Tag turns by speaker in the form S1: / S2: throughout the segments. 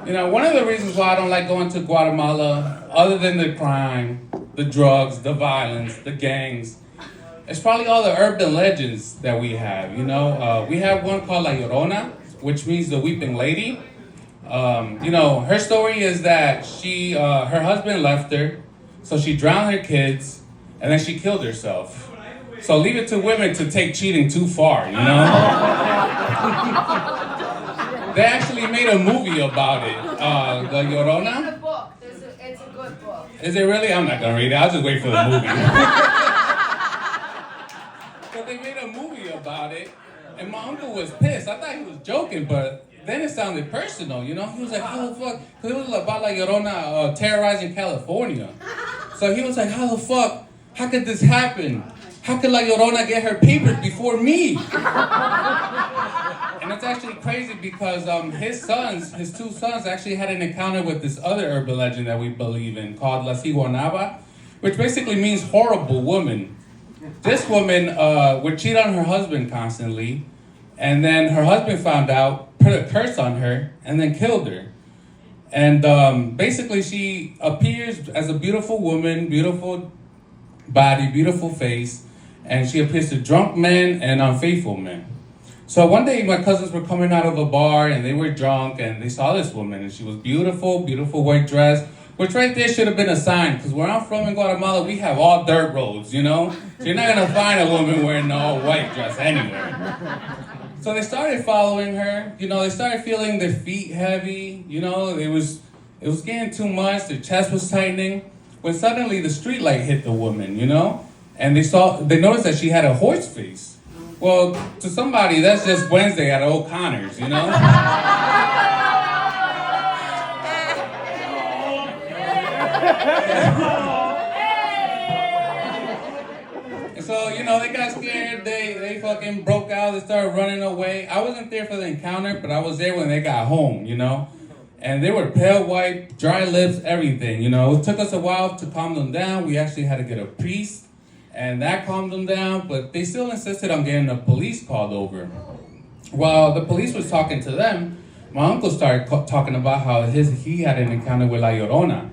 S1: One of the reasons why I don't like going to Guatemala, other than the crime, the drugs, the violence, the gangs, it's probably all the urban legends that we have. We have one called La Llorona, which means the weeping lady. Her story is that her husband left her, so she drowned her kids, and then she killed herself. So leave it to women to take cheating too far, They actually made a movie about it, La Llorona.
S2: It's a book. It's a good book.
S1: Is it really? I'm not gonna read it. I'll just wait for the movie. But they made a movie about it, and my uncle was pissed. I thought he was joking, but then it sounded personal, He was like, how the fuck? Because it was about La Llorona terrorizing California. So he was like, how the fuck? How could this happen? How could La Llorona get her papers before me? And it's actually crazy because his two sons actually had an encounter with this other urban legend that we believe in called La Ciguanaba, which basically means horrible woman. This woman would cheat on her husband constantly, and then her husband found out, put a curse on her, and then killed her. And basically she appears as a beautiful woman, beautiful body, beautiful face, and she appears to drunk men and unfaithful men. So one day my cousins were coming out of a bar and they were drunk and they saw this woman and she was beautiful, beautiful white dress, which right there should have been a sign, because where I'm from in Guatemala, we have all dirt roads, So you're not gonna find a woman wearing an all white dress anywhere. So they started following her, they started feeling their feet heavy, it was getting too much, their chest was tightening, when suddenly the street light hit the woman, and they noticed that she had a horse face. Well, to somebody, that's just Wednesday at O'Connor's, And so, they got scared, they fucking broke out, they started running away. I wasn't there for the encounter, but I was there when they got home, And they were pale white, dry lips, everything, It took us a while to calm them down. We actually had to get a priest, and that calmed them down, but they still insisted on getting the police called over. While the police was talking to them, my uncle started talking about how he had an encounter with La Llorona.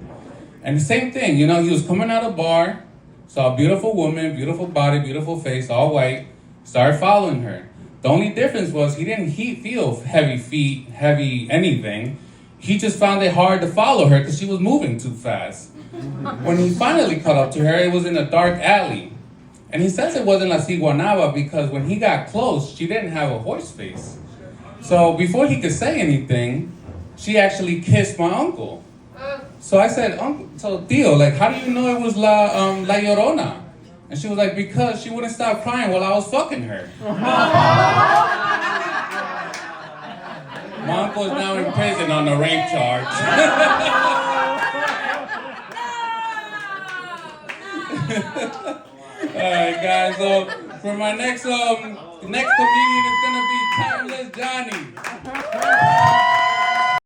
S1: And the same thing, he was coming out of a bar, saw a beautiful woman, beautiful body, beautiful face, all white, started following her. The only difference was he didn't feel heavy feet, heavy anything. He just found it hard to follow her because she was moving too fast. When he finally caught up to her, it was in a dark alley. And he says it wasn't La Ciguanaba because when he got close, she didn't have a horse face. So before he could say anything, she actually kissed my uncle. So I said, Tio, how do you know it was La Llorona? And she was like, because she wouldn't stop crying while I was fucking her. My uncle is now in prison on the rape charge. Alright guys, so for my next comedian, it's gonna be Timeless Johnny.